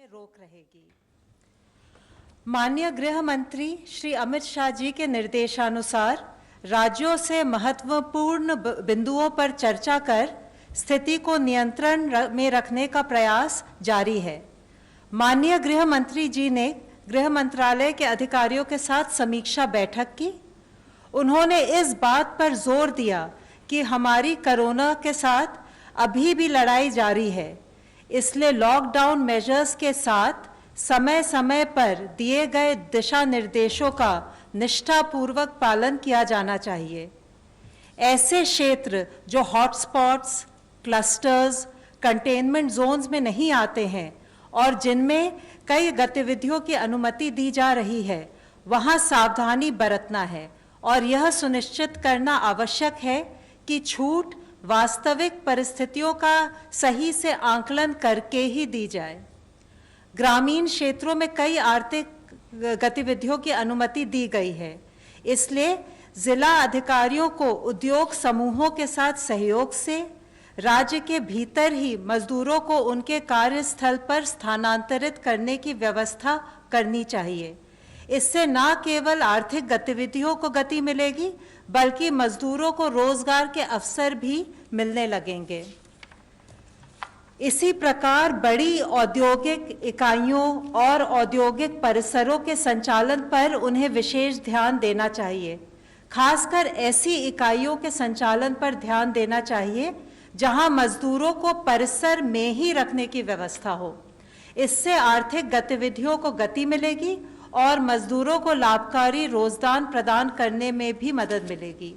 रोक रहेगी। माननीय गृह मंत्री श्री अमित शाह जी के निर्देशानुसार राज्यों से महत्वपूर्ण बिंदुओं पर चर्चा कर स्थिति को नियंत्रण में रखने का प्रयास जारी है। माननीय गृह मंत्री जी ने गृह मंत्रालय के अधिकारियों के साथ समीक्षा बैठक की। उन्होंने इस बात पर जोर दिया कि हमारी कोरोना के साथ अभी भी लड़ाई जारी है, इसलिए लॉकडाउन मेजर्स के साथ समय समय पर दिए गए दिशा निर्देशों का निष्ठापूर्वक पालन किया जाना चाहिए। ऐसे क्षेत्र जो हॉटस्पॉट्स, क्लस्टर्स, कंटेनमेंट जोन्स में नहीं आते हैं और जिनमें कई गतिविधियों की अनुमति दी जा रही है, वहां सावधानी बरतना है और यह सुनिश्चित करना आवश्यक है कि छूट वास्तविक परिस्थितियों का सही से आकलन करके ही दी जाए। ग्रामीण क्षेत्रों में कई आर्थिक गतिविधियों की अनुमति दी गई है, इसलिए जिला अधिकारियों को उद्योग समूहों के साथ सहयोग से राज्य के भीतर ही मजदूरों को उनके कार्यस्थल पर स्थानांतरित करने की व्यवस्था करनी चाहिए। इससे न केवल आर्थिक गतिविधियों को गति मिलेगी, बल्कि मजदूरों को रोजगार के अवसर भी मिलने लगेंगे। इसी प्रकार बड़ी औद्योगिक इकाइयों और औद्योगिक परिसरों के संचालन पर उन्हें विशेष ध्यान देना चाहिए। खासकर ऐसी इकाइयों के संचालन पर ध्यान देना चाहिए जहां मजदूरों को परिसर में ही रखने की व्यवस्था हो। इससे आर्थिक गतिविधियों को गति मिलेगी और मजदूरों को लाभकारी रोजगार प्रदान करने में भी मदद मिलेगी।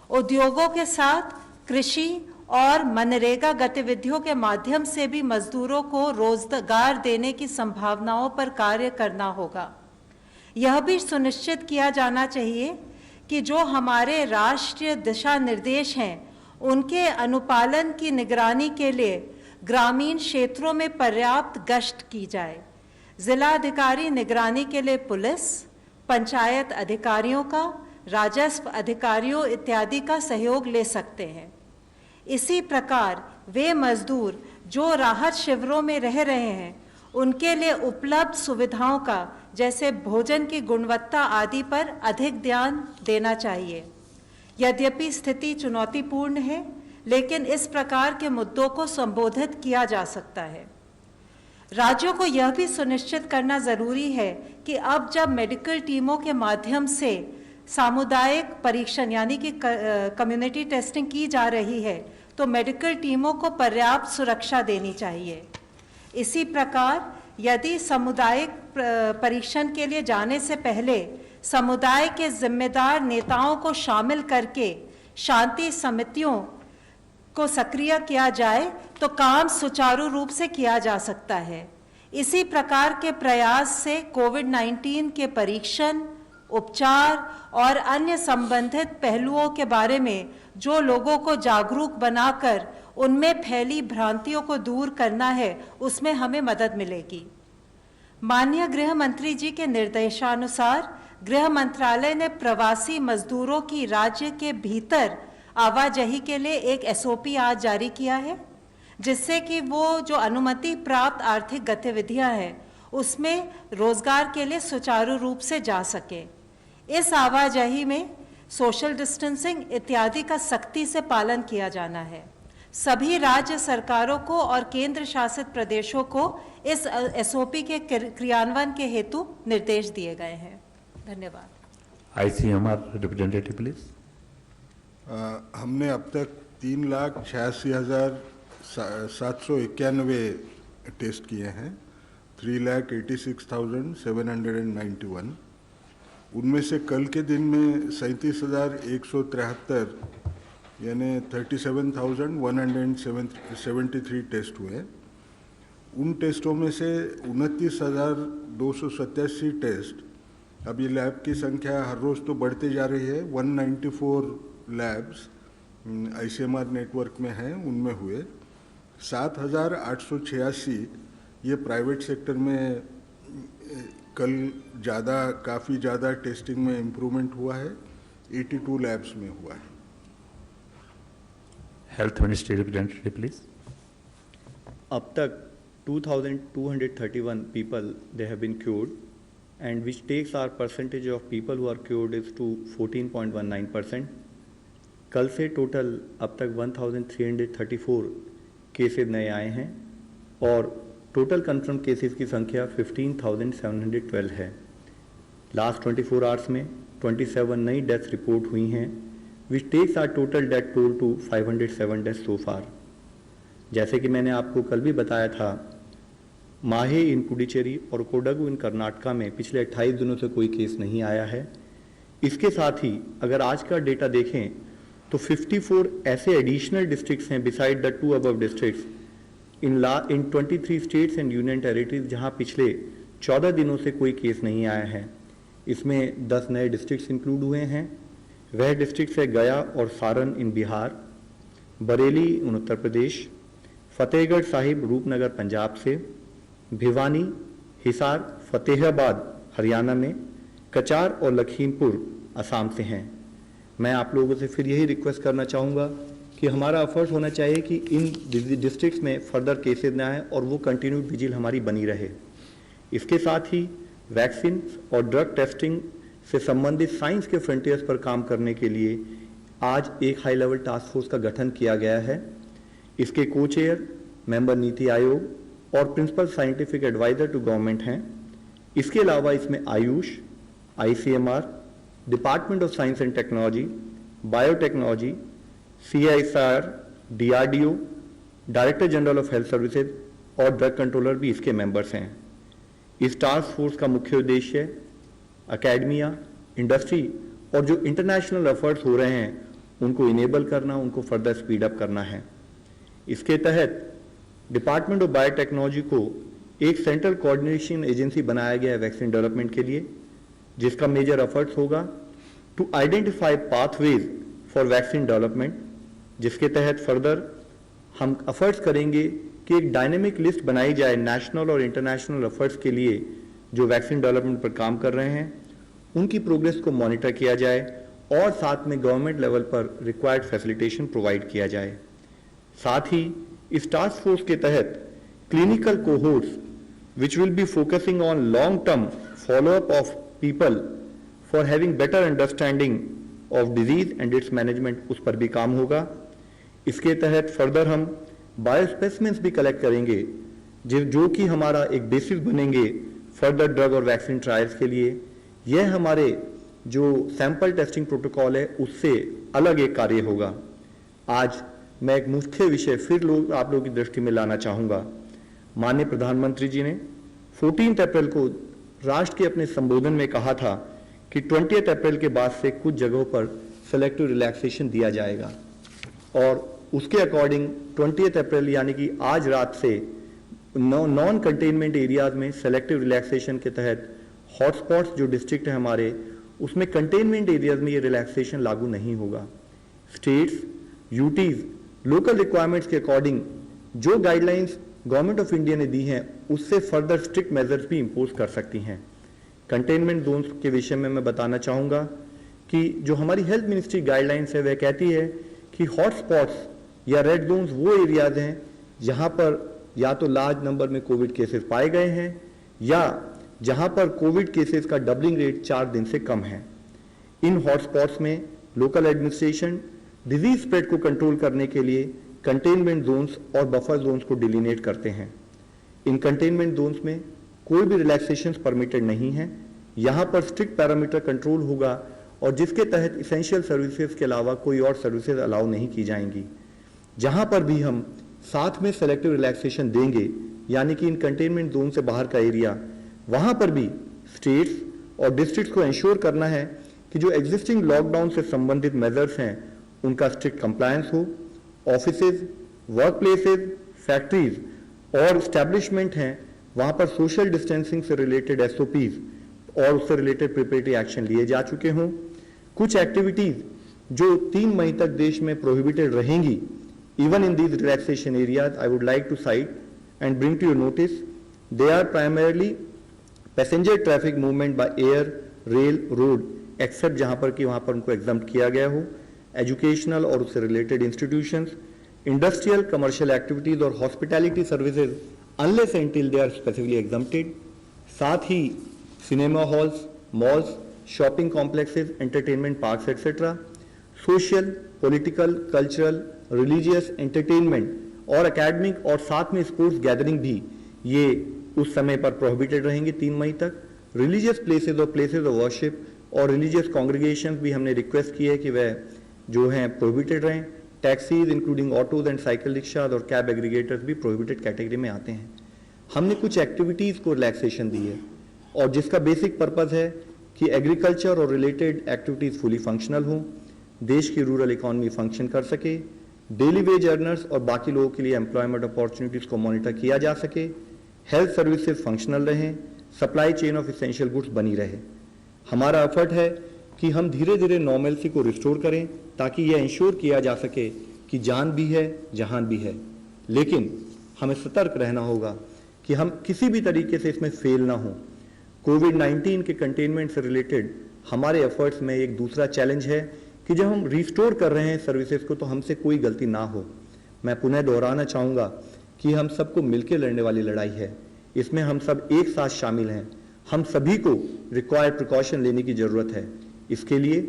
उद्योगों के साथ कृषि और मनरेगा गतिविधियों के माध्यम से भी मजदूरों को रोजगार देने की संभावनाओं पर कार्य करना होगा। यह भी सुनिश्चित किया जाना चाहिए कि जो हमारे राष्ट्रीय दिशा निर्देश हैं, उनके अनुपालन की निगरानी के लिए ग्रामीण क्षेत्रों में पर्याप्त गश्त की जाए। जिलाधिकारी निगरानी के लिए पुलिस, पंचायत अधिकारियों का, राजस्व अधिकारियों इत्यादि का सहयोग ले सकते हैं। इसी प्रकार वे मजदूर जो राहत शिविरों में रह रहे हैं, उनके लिए उपलब्ध सुविधाओं का, जैसे भोजन की गुणवत्ता आदि पर अधिक ध्यान देना चाहिए। यद्यपि स्थिति चुनौतीपूर्ण है, लेकिन इस प्रकार के मुद्दों को संबोधित किया जा सकता है। राज्यों को यह भी सुनिश्चित करना जरूरी है कि अब जब मेडिकल टीमों के माध्यम से सामुदायिक परीक्षण यानी कि कम्युनिटी टेस्टिंग की जा रही है, तो मेडिकल टीमों को पर्याप्त सुरक्षा देनी चाहिए। इसी प्रकार यदि सामुदायिक परीक्षण के लिए जाने से पहले समुदाय के जिम्मेदार नेताओं को शामिल करके शांति समितियों को सक्रिय किया जाए, तो काम सुचारू रूप से किया जा सकता है। इसी प्रकार के प्रयास से कोविड-19 के परीक्षण, उपचार और अन्य संबंधित पहलुओं के बारे में जो लोगों को जागरूक बनाकर उनमें फैली भ्रांतियों को दूर करना है, उसमें हमें मदद मिलेगी। माननीय गृह मंत्री जी के निर्देशानुसार गृह मंत्रालय ने प्रवासी मजदूरों की राज्य के भीतर आवाजाही के लिए एक SOP आज जारी किया है, जिससे कि वो जो अनुमति प्राप्त आर्थिक गतिविधियां हैं, उसमें रोजगार के लिए सुचारू रूप से जा सके। इस आवाजाही में सोशल डिस्टेंसिंग इत्यादि का सख्ती से पालन किया जाना है। सभी राज्य सरकारों को और केंद्र शासित प्रदेशों को इस SOP के क्रियान्वयन के हेतु निर्देश दिए गए हैं। धन्यवाद। ICMR representative please. हमने अब तक 3,86,791 टेस्ट किए हैं, 3,86,791। उनमें से कल के दिन में 37,173 यानी 37,173 टेस्ट हुए। उन टेस्टों में से 29,287 टेस्ट, अब ये लैब की संख्या हर रोज़ तो बढ़ती जा रही है, 194 लैब्स ICMR नेटवर्क में हैं, उनमें हुए। 7,886 ये प्राइवेट सेक्टर में कल काफ़ी ज़्यादा टेस्टिंग में इम्प्रूवमेंट हुआ है, 82 लैब्स में हुआ है। Health ministry representative please. अब तक 2,231 people they have been cured, and which takes our percentage of people who are cured is to 14.19%. कल से टोटल अब तक 1,334 केसेस नए आए हैं और टोटल कंफर्म केसेस की संख्या 15,712 है। लास्ट 24 आवर्स में 27 नई डेथ्स रिपोर्ट हुई हैं, which takes our total death toll to 507 deaths so far. जैसे कि मैंने आपको कल भी बताया था, माहे इन पुडुचेरी और कोडगु इन कर्नाटका में पिछले 28 दिनों से कोई केस नहीं आया है। इसके साथ ही अगर आज का डेटा देखें तो 54 ऐसे एडिशनल डिस्ट्रिक्ट्स हैं beside the 2 above districts in 23 states and union territories जहां पिछले 14 दिनों से कोई केस नहीं आया है। इसमें 10 नए डिस्ट्रिक्ट्स इंक्लूड हुए हैं। वह डिस्ट्रिक्ट्स है गया और सारण इन बिहार, बरेली इन उत्तर प्रदेश, फतेहगढ़ साहिब रूपनगर पंजाब से, भिवानी, हिसार, फतेहाबाद हरियाणा में, कचार और लखीमपुर असम से हैं। मैं आप लोगों से फिर यही रिक्वेस्ट करना चाहूँगा कि हमारा एफर्ट होना चाहिए कि इन डिस्ट्रिक्ट्स में फर्दर केसेस ना आए और वो कंटिन्यूड विजिल हमारी बनी रहे। इसके साथ ही वैक्सीन और ड्रग टेस्टिंग से संबंधित साइंस के फ्रंटियर्स पर काम करने के लिए आज एक हाई लेवल टास्क फोर्स का गठन किया गया है। इसके को चेयर मेंबर नीति आयोग और principal scientific adviser to government हैं। इसके अलावा इसमें AYUSH, ICMR, department of science and technology, biotechnology, CSIR, DRDO, director general of health services और ड्रग कंट्रोलर भी इसके मेंबर्स हैं। इस टास्क फोर्स का मुख्य उद्देश्य एकेडमिया, इंडस्ट्री और जो इंटरनेशनल एफर्ट्स हो रहे हैं उनको इनेबल करना, उनको फर्दर स्पीड अप करना है। इसके तहत डिपार्टमेंट ऑफ बायोटेक्नोलॉजी को एक सेंट्रल कोऑर्डिनेशन एजेंसी बनाया गया है वैक्सीन डेवलपमेंट के लिए, जिसका मेजर एफर्ट्स होगा to identify pathways for vaccine development, जिसके तहत फर्दर हम एफर्ट्स करेंगे कि एक डायनेमिक लिस्ट बनाई जाए नेशनल और इंटरनेशनल एफर्ट्स के लिए जो वैक्सीन डेवलपमेंट पर काम कर रहे हैं, उनकी प्रोग्रेस को मॉनिटर किया जाए और साथ में गवर्नमेंट लेवल पर रिक्वायर्ड फैसिलिटेशन प्रोवाइड किया जाए। साथ ही इस टास्क फोर्स के तहत clinical cohorts which will be focusing on long-term follow-up of people for having better understanding of disease and its management, उस पर भी काम होगा। इसके तहत फर्दर हम बायोस्पेसिमेंस भी कलेक्ट करेंगे जो कि हमारा एक बेसिस बनेंगे फर्दर ड्रग और वैक्सीन ट्रायल्स के लिए। यह हमारे जो सैंपल टेस्टिंग प्रोटोकॉल है उससे अलग एक कार्य होगा। आज मैं एक मुख्य विषय फिर आप लोगों की दृष्टि में लाना चाहूँगा। माननीय प्रधानमंत्री जी ने 14 अप्रैल को राष्ट्र के अपने संबोधन में कहा था कि 20 अप्रैल के बाद से कुछ जगहों पर सेलेक्टिव रिलैक्सेशन दिया जाएगा और उसके अकॉर्डिंग 20 अप्रैल यानी कि आज रात से नॉन कंटेनमेंट एरियाज में सेलेक्टिव रिलैक्सेशन के तहत हॉटस्पॉट्स जो डिस्ट्रिक्ट है हमारे, उसमें कंटेनमेंट एरियाज में ये रिलैक्सेशन लागू नहीं होगा। स्टेट्स, यूटीज लोकल रिक्वायरमेंट्स के अकॉर्डिंग जो गाइडलाइंस गवर्नमेंट ऑफ इंडिया ने दी हैं उससे फर्दर स्ट्रिक्ट मेजर्स भी इंपोज कर सकती हैं। कंटेनमेंट जोन्स के विषय में मैं बताना चाहूँगा कि जो हमारी हेल्थ मिनिस्ट्री गाइडलाइंस है वह कहती है कि हॉटस्पॉट्स या रेड जोन्स वो एरियाज हैं जहाँ पर या तो लार्ज नंबर में कोविड केसेस पाए गए हैं या जहाँ पर कोविड केसेस का डबलिंग रेट 4 दिन से कम है। इन हॉटस्पॉट्स में लोकल एडमिनिस्ट्रेशन डिजीज स्प्रेड को कंट्रोल करने के लिए कंटेनमेंट जोन्स और बफर जोन्स को डिलिनेट करते हैं। इन कंटेनमेंट जोन्स में कोई भी रिलैक्सेशंस परमिटेड नहीं है। यहाँ पर स्ट्रिक्ट पैरामीटर कंट्रोल होगा और जिसके तहत इसेंशियल सर्विसेज के अलावा कोई और सर्विसेज अलाउ नहीं की जाएंगी। जहाँ पर भी हम साथ में सेलेक्टिव रिलैक्सेशन देंगे यानी कि इन कंटेनमेंट जोन से बाहर का एरिया, वहाँ पर भी स्टेट्स और डिस्ट्रिक्ट्स को इंश्योर करना है कि जो एग्जिस्टिंग लॉकडाउन से संबंधित मेजर्स हैं उनका स्ट्रिक्ट कंप्लायंस हो। ऑफिसेज, वर्क प्लेसेज, फैक्ट्रीज और स्टैब्लिशमेंट हैं वहाँ पर सोशल डिस्टेंसिंग से रिलेटेड SOPs और उससे रिलेटेड प्रिपरेटरी एक्शन लिए जा चुके हों। कुछ एक्टिविटीज जो 3 मई तक देश में प्रोहिबिटेड रहेंगी, even in these relaxation areas, I would like to cite and bring to your notice. They are primarily passenger traffic movement by air, rail, road, except जहाँ पर कि वहाँ पर उनको एग्जम्प्ट किया गया हो, एजुकेशनल और उससे related institutions, industrial commercial activities और hospitality services unless until they are specifically exempted. साथ ही cinema halls, malls, shopping complexes, entertainment parks etcetera, social, political, cultural, religious, entertainment और एकेडमिक और साथ में स्पोर्ट्स गैदरिंग भी ये उस समय पर प्रोहिबिटेड रहेंगे 3 मई तक। रिलीजियस प्लेसेस और प्लेसेस ऑफ वर्शिप और रिलीजियस कॉन्ग्रीगेशंस भी हमने रिक्वेस्ट की है कि वह जो हैं प्रोहिबिटेड रहें। Taxis including autos and cycle rickshaws और कैब एग्रीगेटर्स भी प्रोहिबिटेड कैटेगरी में आते हैं। हमने कुछ एक्टिविटीज़ को रिलैक्सेशन दी है और जिसका बेसिक पर्पज़ है कि एग्रीकल्चर और रिलेटेड एक्टिविटीज़ फुली फंक्शनल हों, देश की रूरल इकॉनमी फंक्शन कर सके, डेली वेज अर्नर्स और बाकी लोगों के लिए एम्प्लॉयमेंट अपॉर्चुनिटीज़ को मॉनिटर किया जा सके, हेल्थ सर्विसेज फंक्शनल रहें, supply chain of essential goods बनी रहे। हमारा एफर्ट है कि हम धीरे धीरे नॉर्मलसी को रिस्टोर करें ताकि यह इंश्योर किया जा सके कि जान भी है, जहान भी है। लेकिन हमें सतर्क रहना होगा कि हम किसी भी तरीके से इसमें फेल ना हो। कोविड-19 के कंटेनमेंट से रिलेटेड हमारे एफर्ट्स में एक दूसरा चैलेंज है कि जब हम रिस्टोर कर रहे हैं सर्विसेज को तो हमसे कोई गलती ना हो। मैं पुनः दोहराना चाहूँगा कि हम सबको मिलकर लड़ने वाली लड़ाई है, इसमें हम सब एक साथ शामिल हैं। हम सभी को रिक्वायर्ड प्रिकॉशन लेने की ज़रूरत है। इसके लिए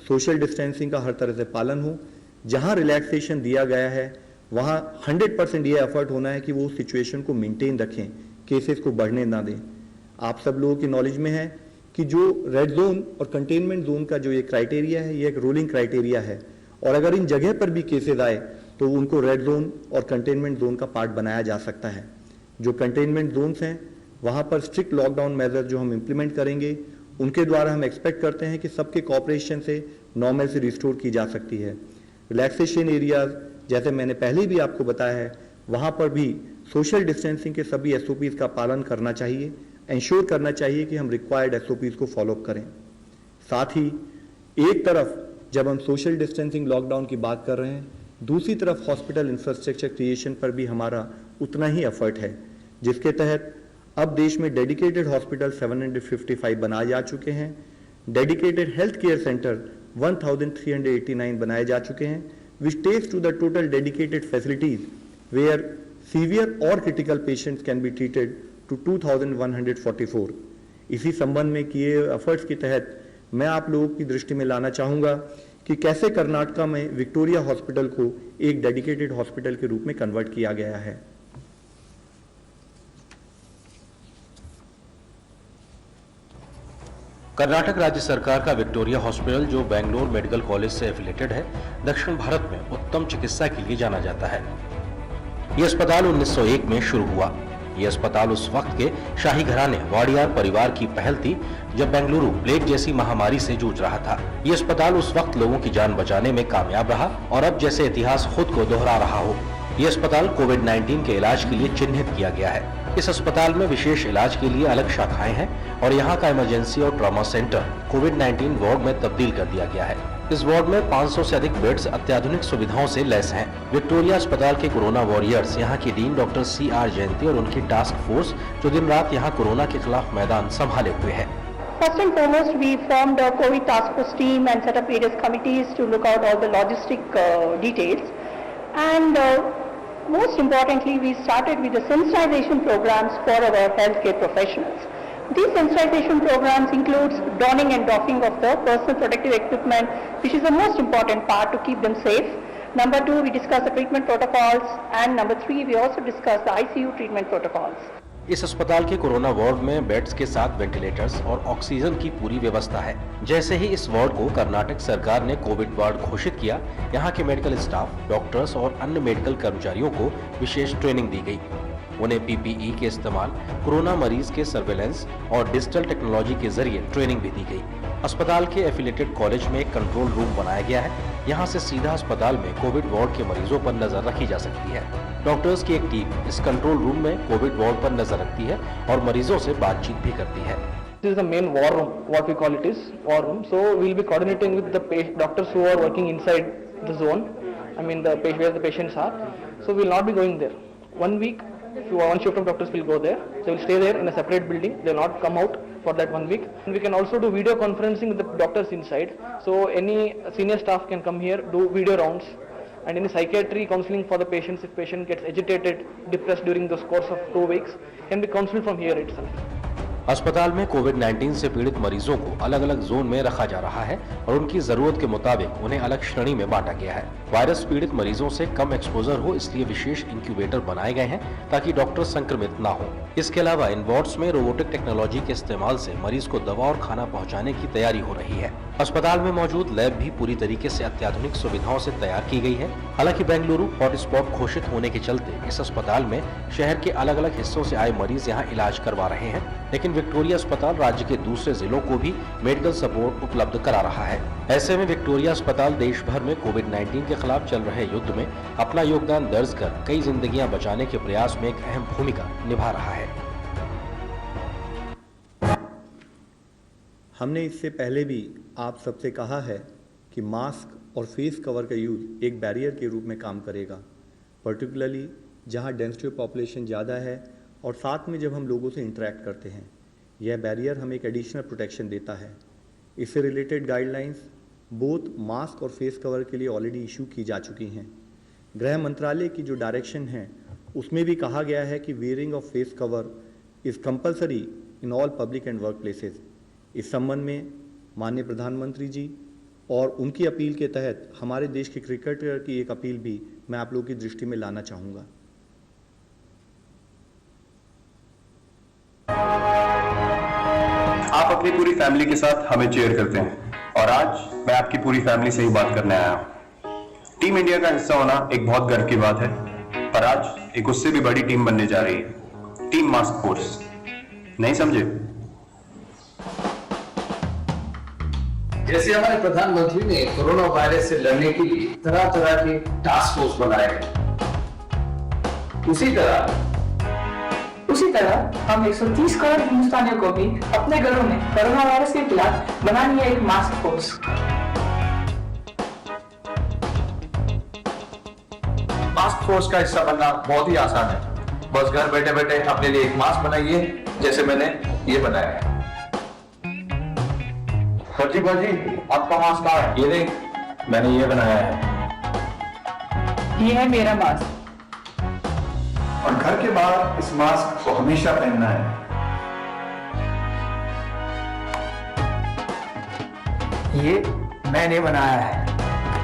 सोशल डिस्टेंसिंग का हर तरह से पालन हो। जहाँ रिलैक्सेशन दिया गया है वहाँ 100% ये एफर्ट होना है कि वो सिचुएशन को मेंटेन रखें, केसेस को बढ़ने ना दें। आप सब लोगों की नॉलेज में है कि जो रेड जोन और कंटेनमेंट जोन का जो ये क्राइटेरिया है, ये एक रोलिंग क्राइटेरिया है और अगर इन जगह पर भी केसेस आए तो उनको रेड जोन और कंटेनमेंट जोन का पार्ट बनाया जा सकता है। जो कंटेनमेंट जोन्स हैं वहाँ पर स्ट्रिक्ट लॉकडाउन मेजर जो हम इम्प्लीमेंट करेंगे उनके द्वारा हम एक्सपेक्ट करते हैं कि सबके कॉपरेशन से नॉर्मल से रिस्टोर की जा सकती है। रिलैक्सेशन एरियाज जैसे मैंने पहले भी आपको बताया है वहाँ पर भी सोशल डिस्टेंसिंग के सभी SOPs का पालन करना चाहिए, इंश्योर करना चाहिए कि हम रिक्वायर्ड SOPs को फॉलो अप करें। साथ ही एक तरफ जब हम सोशल डिस्टेंसिंग लॉकडाउन की बात कर रहे हैं, दूसरी तरफ हॉस्पिटल इंफ्रास्ट्रक्चर क्रिएशन पर भी हमारा उतना ही एफर्ट है, जिसके तहत अब देश में डेडिकेटेड हॉस्पिटल 755 बनाए जा चुके हैं। डेडिकेटेड हेल्थ केयर सेंटर 1389 बनाए जा चुके हैं, which takes to the total dedicated facilities where severe or critical patients can be treated to 2144। इसी संबंध में किए एफर्ट्स के तहत मैं आप लोगों की दृष्टि में लाना चाहूँगा कि कैसे कर्नाटका में विक्टोरिया हॉस्पिटल को एक डेडिकेटेड हॉस्पिटल के रूप में कन्वर्ट किया गया है। कर्नाटक राज्य सरकार का विक्टोरिया हॉस्पिटल जो बेंगलोर मेडिकल कॉलेज से एफिलेटेड है, दक्षिण भारत में उत्तम चिकित्सा के लिए जाना जाता है। यह अस्पताल 1901 में शुरू हुआ। यह अस्पताल उस वक्त के शाही घराने वाडियार परिवार की पहल थी जब बेंगलुरु प्लेग जैसी महामारी से जूझ रहा था। यह अस्पताल उस वक्त लोगों की जान बचाने में कामयाब रहा और अब जैसे इतिहास खुद को दोहरा रहा हो। यह अस्पताल कोविड-19 के इलाज के लिए चिन्हित किया गया है। इस अस्पताल में विशेष इलाज के लिए अलग शाखाएं हैं और यहाँ का इमरजेंसी और ट्रॉमा सेंटर कोविड-19 वार्ड में तब्दील कर दिया गया है। इस वार्ड में 500 से अधिक बेड्स अत्याधुनिक सुविधाओं से लैस हैं। विक्टोरिया अस्पताल के कोरोना वॉरियर्स यहाँ की डीन डॉक्टर CR जयंती और उनकी टास्क फोर्स जो दिन रात यहाँ कोरोना के खिलाफ मैदान संभाले हुए है। First and foremost, we formed a COVID task force team and set up various committees to look out all the logistic details. And most importantly, we started with the sensitization programs for our healthcare professionals. These sensitization programs includes donning and doffing of the personal protective equipment, which is the most important part to keep them safe. Number 2, we discuss the treatment protocols, and number 3, we also discuss the ICU treatment protocols. इस अस्पताल के corona ward में beds के साथ ventilators और oxygen की पूरी व्यवस्था है। जैसे ही इस वार्ड को कर्नाटक सरकार ने कोविड वार्ड घोषित किया, यहाँ के मेडिकल स्टाफ, डॉक्टर्स और अन्य मेडिकल कर्मचारियों को विशेष ट्रेनिंग दी गई। उन्हें PPE के इस्तेमाल, कोरोना मरीज के सर्वेलेंस और डिजिटल टेक्नोलॉजी के जरिए ट्रेनिंग भी दी गई। अस्पताल के एफिलेटेड कॉलेज में एक कंट्रोल रूम बनाया गया है। यहाँ से सीधा अस्पताल में कोविड वार्ड के मरीजों पर नजर रखी जा सकती है। डॉक्टर्स की एक टीम इस कंट्रोल रूम में कोविड वार्ड पर नजर रखती है और मरीजों से बातचीत भी करती है। This is the main war room, what we call it is war room. So we'll be coordinating with the doctors who are working inside the zone. I mean where the patients are. So we'll not be going there. 1 week, one shift of doctors will go there. They will stay there in a separate building. They will not come out for that 1 week. And we can also do video conferencing with the doctors inside. So any senior staff can come here, do video rounds, and any psychiatry counseling for the patients if patient gets agitated, depressed during this course of 2 weeks can be counseled from here itself. अस्पताल में कोविड-19 से पीड़ित मरीजों को अलग अलग zone में रखा जा रहा है और उनकी जरूरत के मुताबिक उन्हें अलग श्रेणी में बांटा गया है। वायरस पीड़ित मरीजों से कम एक्सपोजर हो इसलिए विशेष इंक्यूबेटर बनाए गए हैं ताकि डॉक्टर संक्रमित ना हो। इसके अलावा इन वार्ड्स में रोबोटिक टेक्नोलॉजी के इस्तेमाल से मरीज को दवा और खाना पहुंचाने की तैयारी हो रही है। अस्पताल में मौजूद लैब भी पूरी तरीके से अत्याधुनिक सुविधाओं से तैयार की गई है। हालांकि बेंगलुरु हॉटस्पॉट घोषित होने के चलते इस अस्पताल में शहर के अलग अलग हिस्सों से आए मरीज यहां इलाज करवा रहे हैं, लेकिन विक्टोरिया अस्पताल राज्य के दूसरे जिलों को भी मेडिकल सपोर्ट उपलब्ध करा रहा है। ऐसे में विक्टोरिया अस्पताल देश भर में कोविड-19 के खिलाफ चल रहे युद्ध में अपना योगदान दर्ज कर कई जिंदगियां बचाने के प्रयास में एक अहम भूमिका निभा रहा है। हमने इससे पहले भी आप सबसे कहा है कि मास्क और फेस कवर का यूज़ एक बैरियर के रूप में काम करेगा, पर्टिकुलरली जहां डेंसिटी ऑफ पॉपुलेशन ज़्यादा है और साथ में जब हम लोगों से इंटरेक्ट करते हैं। यह बैरियर हमें एक एडिशनल प्रोटेक्शन देता है। इससे रिलेटेड गाइडलाइंस बोथ मास्क और फेस कवर के लिए ऑलरेडी इशू की जा चुकी हैं। गृह मंत्रालय की जो डायरेक्शन है उसमें भी कहा गया है कि wearing of face cover is compulsory in all public and work places. इस संबंध में माननीय प्रधानमंत्री जी और उनकी अपील के तहत हमारे देश के क्रिकेटर की एक अपील भी मैं आप लोगों की दृष्टि में लाना चाहूँगा। आप अपनी पूरी फैमिली के साथ हमें चेयर करते हैं और आज मैं आपकी पूरी फैमिली से ही बात करने आया हूं। टीम इंडिया का हिस्सा होना एक बहुत गर्व की बात है, पर आज एक उससे भी बड़ी टीम बनने जा रही है, टीम मास्क फोर्स। नहीं समझे? जैसे हमारे प्रधानमंत्री ने कोरोना वायरस से लड़ने के लिए तरह तरह के टास्क फोर्स बनाए हैं, उसी तरह हम 130 करोड़ हिंदुस्तानियों को भी अपने घरों में कोरोना वायरस के खिलाफ बनानी है एक मास्क फोर्स। मास्क फोर्स का हिस्सा बनना बहुत ही आसान है। बस घर बैठे बैठे अपने लिए एक मास्क बनाइए, जैसे मैंने ये बनाया है। फर्जी आपका मास्क कहाँ है? ये देख, मैंने ये बनाया है। ये है मेरा मास्क। और घर के बाहर इस मास्क को हमेशा पहनना है। ये मैंने बनाया है।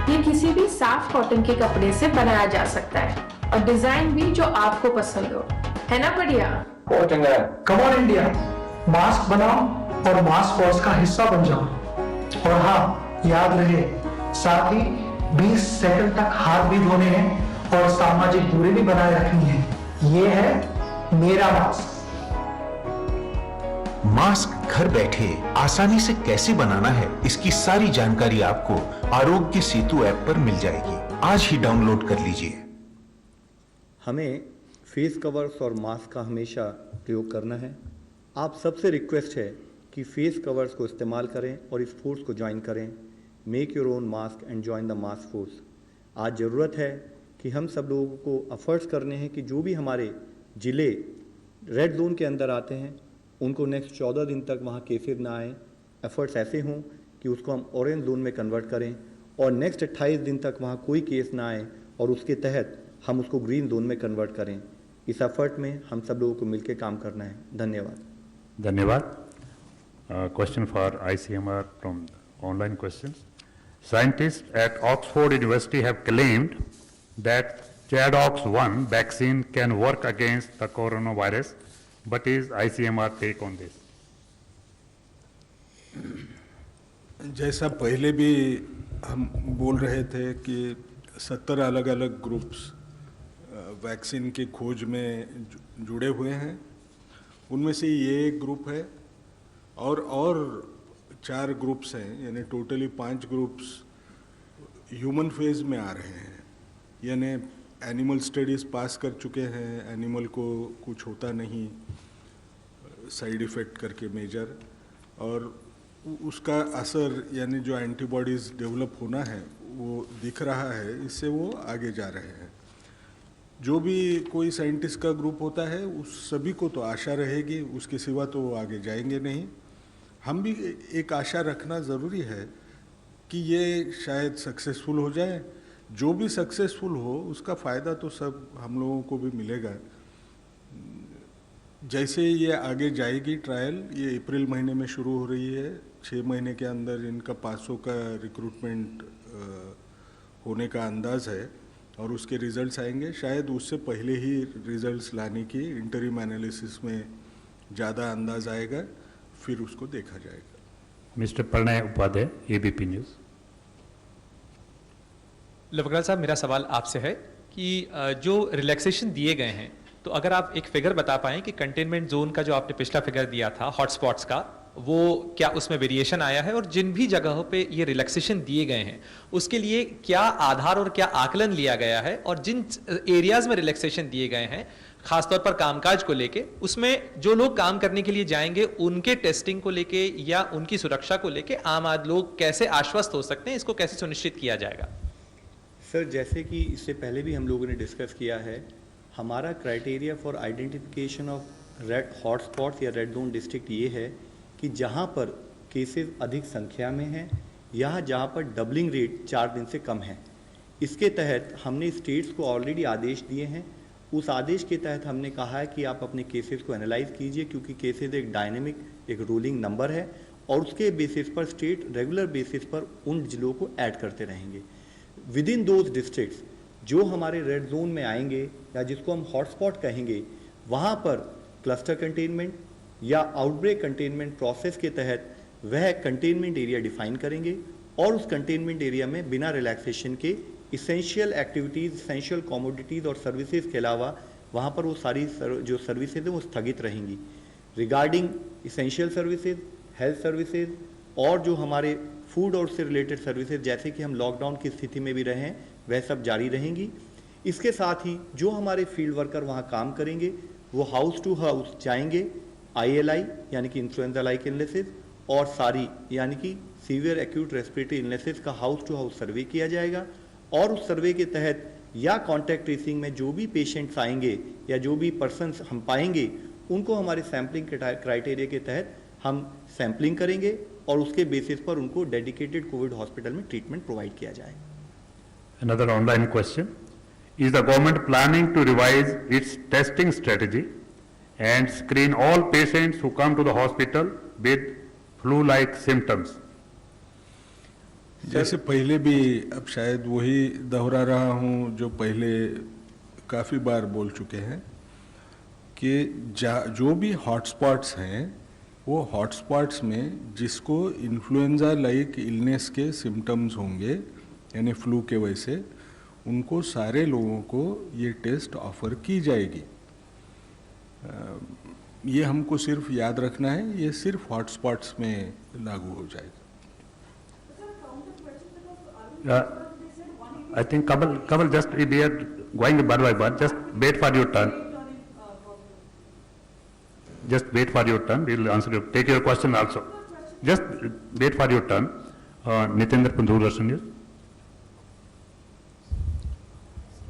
ये किसी भी साफ कॉटन के कपड़े से बनाया जा सकता है और डिजाइन भी जो आपको पसंद हो, है ना बढ़िया? बहुत चंगा है। कम ऑन इंडिया, मास्क बनाओ और मास्क फोर्स का हिस्सा बन जाओ। और हाँ, याद रहे, साथ ही 20 सेकंड तक हाथ भी धोने हैं और सामाजिक दूरी भी बनाए रखनी है। ये है मेरा मास्क। मास्क घर बैठे आसानी से कैसे बनाना है, इसकी सारी जानकारी आपको आरोग्य सेतु ऐप पर मिल जाएगी। आज ही डाउनलोड कर लीजिए। हमें फेस कवर्स और मास्क का हमेशा प्रयोग करना है। आप सबसे रिक्वेस्ट है कि फेस कवर्स को इस्तेमाल करें और इस फोर्स को ज्वाइन करें। Make your own mask and join the mask force. आज ज़रूरत है कि हम सब लोगों को एफर्ट्स करने हैं कि जो भी हमारे ज़िले रेड जोन के अंदर आते हैं उनको नेक्स्ट 14 दिन तक वहाँ केसेस ना आए। एफर्ट्स ऐसे हों कि उसको हम ऑरेंज जोन में कन्वर्ट करें और नेक्स्ट 28 दिन तक वहाँ कोई केस ना आए और उसके तहत हम उसको ग्रीन जोन में कन्वर्ट करें। इस एफर्ट में हम सब लोगों को मिलकर काम करना है। धन्यवाद। Question for ICMR from online questions. Scientists at Oxford University have claimed that ChAdOx1 vaccine can work against the coronavirus. What is ICMR take on this? जैसा पहले भी हम बोल रहे थे कि 70 अलग अलग ग्रुप्स वैक्सीन की खोज में जुड़े हुए हैं। उनमें से ये एक ग्रुप है और 4 ग्रुप्स हैं, यानी टोटली 5 ग्रुप्स ह्यूमन फेज में आ रहे हैं। यानी एनिमल स्टडीज़ पास कर चुके हैं, एनिमल को कुछ होता नहीं साइड इफ़ेक्ट करके मेजर, और उसका असर यानी जो एंटीबॉडीज़ डेवलप होना है वो दिख रहा है, इससे वो आगे जा रहे हैं। जो भी कोई साइंटिस्ट का ग्रुप होता है उस सभी को तो आशा रहेगी, उसके सिवा तो वो आगे जाएंगे नहीं। हम भी एक आशा रखना ज़रूरी है कि ये शायद सक्सेसफुल हो जाए, जो भी सक्सेसफुल हो उसका फ़ायदा तो सब हम लोगों को भी मिलेगा। जैसे ये आगे जाएगी ट्रायल, ये अप्रैल महीने में शुरू हो रही है, 6 महीने के अंदर इनका 500 का रिक्रूटमेंट होने का अंदाज़ है और उसके रिजल्ट्स आएंगे। शायद उससे पहले ही रिजल्ट्स लाने की इंटरिम एनालिसिस में ज़्यादा अंदाज आएगा, फिर उसको देखा जाएगा। Mister Pranay Upadhyay, ABP news. लवकराल साहब, मेरा सवाल आपसे है कि जो रिलैक्सेशन दिए गए हैं, तो अगर आप एक फिगर बता पाएं कि कंटेनमेंट जोन का जो आपने पिछला फिगर दिया था हॉटस्पॉट्स का, वो क्या उसमें वेरिएशन आया है, और जिन भी जगहों पे ये रिलैक्सेशन दिए गए हैं उसके लिए क्या आधार और क्या आकलन लिया गया है, और जिन एरियाज में रिलैक्सेशन दिए गए हैं खासतौर पर कामकाज को लेके, उसमें जो लोग काम करने के लिए जाएंगे उनके टेस्टिंग को लेके या उनकी सुरक्षा को लेके आम आदमी लोग कैसे आश्वस्त हो सकते हैं, इसको कैसे सुनिश्चित किया जाएगा? सर, जैसे कि इससे पहले भी हम लोगों ने डिस्कस किया है, हमारा criteria for identification of red hotspots या रेड जोन डिस्ट्रिक्ट ये है कि जहाँ पर केसेस अधिक संख्या में हैं या जहाँ पर डबलिंग रेट 4 दिन से कम है। इसके तहत हमने स्टेट्स को ऑलरेडी आदेश दिए हैं। उस आदेश के तहत हमने कहा है कि आप अपने केसेस को एनालाइज कीजिए, क्योंकि केसेस एक डायनेमिक, एक रोलिंग नंबर है, और उसके बेसिस पर स्टेट रेगुलर बेसिस पर उन जिलों को ऐड करते रहेंगे। विद इन दोज डिस्ट्रिक्ट्स जो हमारे रेड जोन में आएंगे या जिसको हम हॉटस्पॉट कहेंगे, वहाँ पर क्लस्टर कंटेनमेंट या आउटब्रेक कंटेनमेंट प्रोसेस के तहत वह कंटेनमेंट एरिया डिफाइन करेंगे, और उस कंटेनमेंट एरिया में बिना रिलैक्सेशन के इसेंशियल एक्टिविटीज़, इसेंशियल कमोडिटीज़ और सर्विसेज के अलावा वहाँ पर वो सारी जो सर्विसेज हैं वो स्थगित रहेंगी। Regarding essential services, health services और जो हमारे फूड और उससे रिलेटेड सर्विसेज, जैसे कि हम लॉकडाउन की स्थिति में भी रहे हैं, वह सब जारी रहेंगी। इसके साथ ही जो हमारे फील्ड वर्कर वहाँ काम करेंगे वो हाउस टू हाउस जाएंगे, ILI यानी कि इन्फ्लुएंजा लाइक इलनेसेस और सारी यानी कि सीवियर एक्यूट रेस्पिरेटरी इलनेसेस का हाउस टू हाउस सर्वे किया जाएगा, और उस सर्वे के तहत या कॉन्टैक्ट ट्रेसिंग में जो भी पेशेंट्स आएंगे या जो भी पर्सन्स हम पाएंगे उनको हमारे सैम्पलिंग क्राइटेरिया के तहत हम सैम्पलिंग करेंगे और उसके बेसिस पर उनको डेडिकेटेड कोविड हॉस्पिटल में ट्रीटमेंट प्रोवाइड किया जाएगा। Another online question. Is the government planning to revise its testing strategy and screen all patients who come to the hospital with flu-like symptoms? जैसे पहले भी, अब शायद वही दोहरा रहा हूँ जो पहले काफ़ी बार बोल चुके हैं कि जो भी हॉटस्पॉट्स हैं वो हॉटस्पॉट्स में जिसको इन्फ्लुएंजा लाइक इलनेस के सिम्टम्स होंगे यानी फ्लू के वजह, उनको सारे लोगों को ये टेस्ट ऑफर की जाएगी। ये हमको सिर्फ याद रखना है, ये सिर्फ हॉटस्पॉट्स में लागू हो जाएगा। I think Kamal, just we are going bar by bar. Just wait for your turn. Just wait for your turn. We will answer your, take your question also. Just wait for your turn. Nitendra Pundur, Russian News.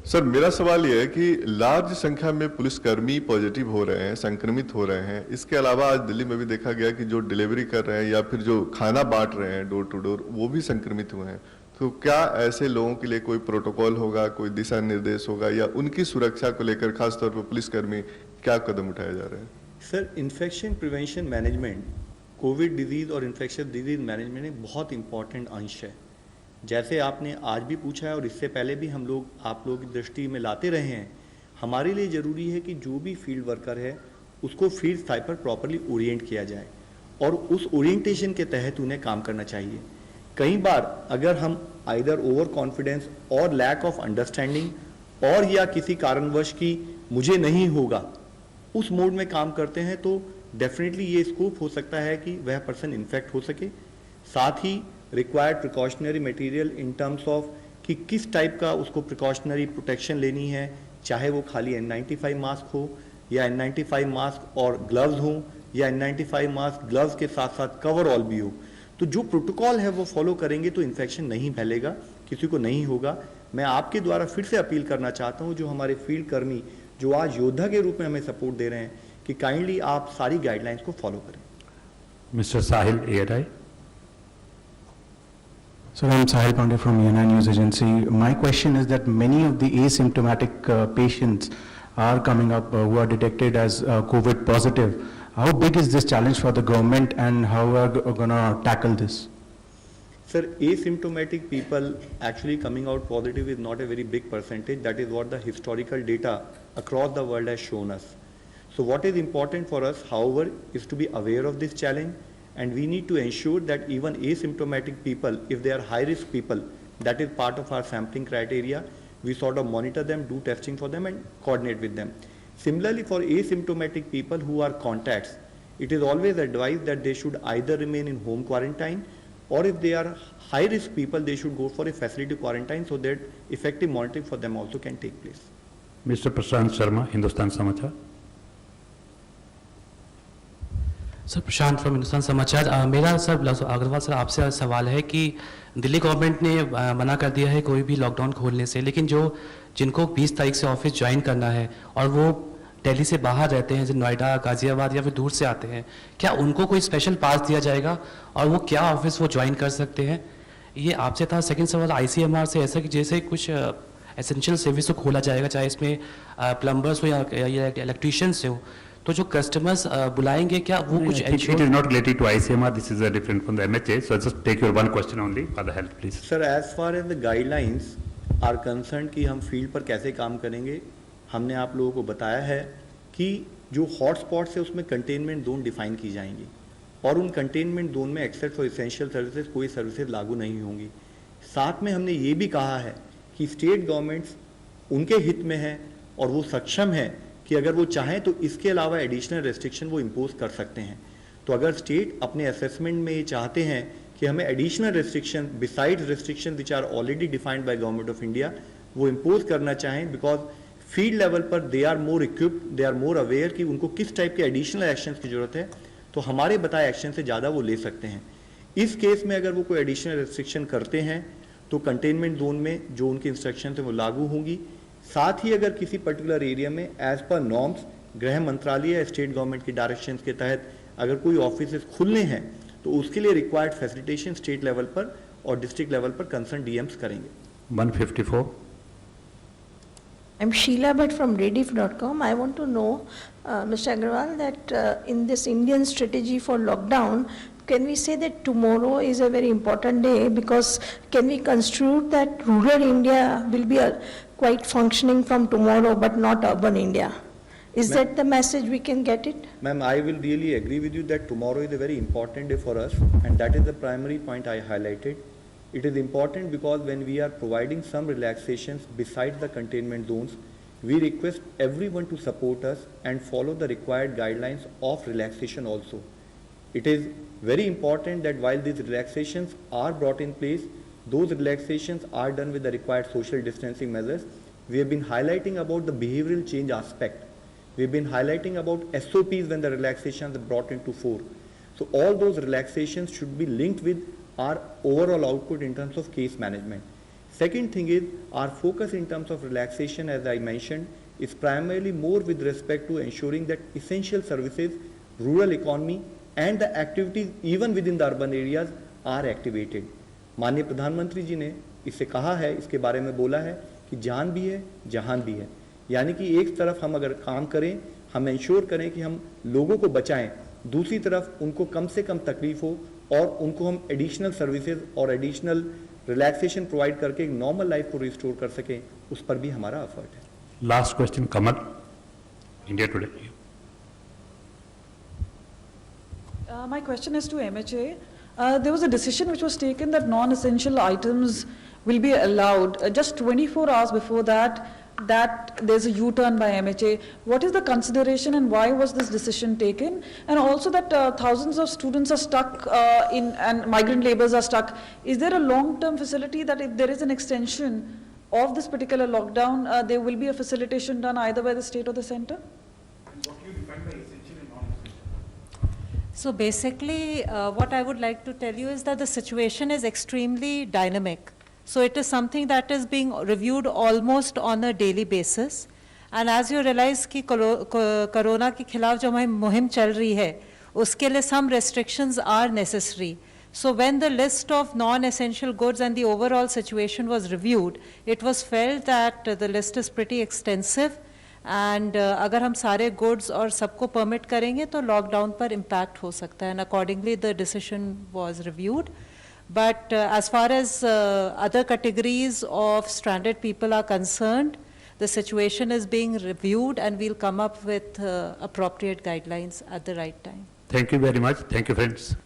Sir, मेरा सवाल यह है कि large संख्या में पुलिसकर्मी positive हो रहे हैं, संक्रमित हो रहे हैं। इसके अलावा आज दिल्ली में भी देखा गया कि जो डिलीवरी कर रहे हैं या फिर जो खाना बांट रहे हैं डोर टू डोर, वो भी संक्रमित हुए हैं। तो क्या ऐसे लोगों के लिए कोई प्रोटोकॉल होगा, कोई दिशा निर्देश होगा, या उनकी सुरक्षा को लेकर खासतौर पर पुलिसकर्मी क्या कदम उठाए जा रहे हैं? Sir, infection prevention management, Covid disease और इन्फेक्शन डिजीज़ मैनेजमेंट एक बहुत इंपॉर्टेंट अंश है। जैसे आपने आज भी पूछा है और इससे पहले भी हम लोग आप लोगों की दृष्टि में लाते रहे हैं, हमारे लिए ज़रूरी है कि जो भी फील्ड वर्कर है उसको फील्ड स्थाई पर प्रॉपरली ओरिएंट किया जाए और उस ओरिएंटेशन के तहत उन्हें काम करना चाहिए। कई बार अगर हम आइदर ओवर कॉन्फिडेंस और लैक ऑफ अंडरस्टैंडिंग और या किसी कारणवश की मुझे नहीं होगा उस मोड में काम करते हैं, तो डेफिनेटली ये स्कोप हो सकता है कि वह पर्सन इन्फेक्ट हो सके। साथ ही required precautionary material in terms of कि किस टाइप का उसको प्रिकॉशनरी प्रोटेक्शन लेनी है, चाहे वो खाली N95 मास्क हो या N95 मास्क और ग्लव्स हो या N95 मास्क ग्लव्स के साथ साथ कवर ऑल भी हो। तो जो प्रोटोकॉल है वो फॉलो करेंगे तो इन्फेक्शन नहीं फैलेगा, किसी को नहीं होगा। मैं आपके द्वारा फिर से अपील करना चाहता हूँ, जो हमारे फील्ड कर्मी जो आज योद्धा के रूप में हमें सपोर्ट दे रहे हैं, कि काइंडली आप सारी गाइडलाइंस को फॉलो करें। Mister Sahil, ANI। So I'm Sahil Pandey from ENI News Agency. My question is that many of the asymptomatic patients are coming up who are detected as COVID positive. How big is this challenge for the government and how are we going to tackle this? Sir, asymptomatic people actually coming out positive is not a very big percentage. That is what the historical data across the world has shown us. So what is important for us, however, is to be aware of this challenge, and we need to ensure that even asymptomatic people, if they are high-risk people, that is part of our sampling criteria, we sort of monitor them, do testing for them and coordinate with them. Similarly, for asymptomatic people who are contacts, it is always advised that they should either remain in home quarantine, or if they are high-risk people, they should go for a facility quarantine so that effective monitoring for them also can take place. Mr. Prashant Sharma, Hindustan Samachar. Sir Prashant from Hindustan समाचार। मेरा sir Agarwal sir आपसे सवाल है कि Delhi government ने मना कर दिया है कोई भी लॉकडाउन खोलने से, लेकिन जिनको 20 तारीख से ऑफिस ज्वाइन करना है और वो दिल्ली से बाहर रहते हैं, जैसे नोएडा, गाजियाबाद या फिर दूर से आते हैं, क्या उनको कोई स्पेशल पास दिया जाएगा और वो क्या ऑफिस वो ज्वाइन कर सकते हैं? ये आपसे था। सेकंड सवाल ICMR से ऐसा कि जैसे कुछ एसेंशियल सर्विस को खोला जाएगा, चाहे इसमें प्लम्बर्स हो या इलेक्ट्रीशियंस हो, तो जो कस्टमर्स बुलाएंगे क्या वो कुछ It is not related to ICMR, this is different from the MHA, so just take your one question only for the help, please. Sir, as far as the guidelines are concerned कि हम field पर कैसे काम करेंगे, हमने आप लोगों को बताया है कि जो हॉटस्पॉट्स है उसमें कंटेनमेंट जोन डिफाइन की जाएंगी और उन कंटेनमेंट जोन में एक्सेप्ट फॉर एसेंशियल सर्विसेज कोई सर्विसेज लागू नहीं होंगी। साथ में हमने ये भी कहा है कि स्टेट गवर्नमेंट्स उनके हित में है और वो सक्षम है कि अगर वो चाहें तो इसके अलावा एडिशनल रेस्ट्रिक्शन वो इम्पोज कर सकते हैं। तो अगर स्टेट अपने असेसमेंट में ये चाहते हैं कि हमें additional restriction besides restriction which are already defined by government of India वो इम्पोज करना चाहें, बिकॉज फील्ड लेवल पर they are more equipped, they are more aware कि उनको किस टाइप के एडिशनल एक्शन की जरूरत है, तो हमारे बताए एक्शन से ज़्यादा वो ले सकते हैं। इस केस में अगर वो कोई एडिशनल रेस्ट्रिक्शन करते हैं तो कंटेनमेंट जोन में जो उनकी इंस्ट्रक्शन है वो लागू होंगी। साथ ही अगर किसी पर्टिकुलर एरिया में एज पर नॉर्म्स गृह मंत्रालय या स्टेट गवर्नमेंट की डायरेक्शंस के तहत अगर कोई ऑफिस खुलने हैं तो उसके लिए रिक्वायर्ड फैसिलिटेशन स्टेट लेवल पर और डिस्ट्रिक्ट लेवल पर कंसर्न DMs करेंगे। 154. I'm Sheila Bhatt from Rediff.com. I want to know, Mr. Agrawal, that in this Indian strategy for lockdown, can we say that tomorrow is a very important day, because can we construe that rural India will be quite functioning from tomorrow but not urban India? Is that the message we can get it? Ma'am, I will really agree with you that tomorrow is a very important day for us, and that is the primary point I highlighted. It is important because when we are providing some relaxations besides the containment zones, we request everyone to support us and follow the required guidelines of relaxation also. It is very important that while these relaxations are brought in place, those relaxations are done with the required social distancing measures. We have been highlighting about the behavioral change aspect. We have been highlighting about SOPs when the relaxations are brought into fore. So all those relaxations should be linked with our overall output in terms of case management. Second thing is our focus in terms of relaxation, as I mentioned, is primarily more with respect to ensuring that essential services, rural economy and the activities even within the urban areas are activated. माननीय प्रधानमंत्री जी ने इससे कहा है, इसके बारे में बोला है कि जान भी है जहान भी है, यानी कि एक तरफ हम अगर काम करें, हम इंश्योर करें कि हम लोगों को बचाएं, दूसरी तरफ उनको कम से कम तकलीफ हो और उनको हम एडिशनल सर्विसेज और एडिशनल रिलैक्सेशन प्रोवाइड करके एक नॉर्मल लाइफ को रिस्टोर कर सकें, उस पर भी हमारा एफर्ट है। Last question Kamal, India today. My question is to MHA. There was a decision which was taken that non-essential items will be allowed. Just 24 hours before that there's a U-turn by MHA. What is the consideration and why was this decision taken? And also that thousands of students are stuck and migrant laborers are stuck. Is there a long-term facility that if there is an extension of this particular lockdown, there will be a facilitation done either by the state or the center? So basically, what I would like to tell you is that the situation is extremely dynamic. So it is something that is being reviewed almost on a daily basis. And as you realize कि corona के खिलाफ जो हमारी मुहिम चल रही है, उसके लिए some restrictions are necessary. So when the list of non-essential goods and the overall situation was reviewed, it was felt that the list is pretty extensive and अगर हम सारे goods और सबको permit करेंगे तो lockdown पर impact हो सकता है, and accordingly the decision was reviewed. But as far as other categories of stranded people are concerned, the situation is being reviewed and we'll come up with appropriate guidelines at the right time. Thank you very much. Thank you, friends.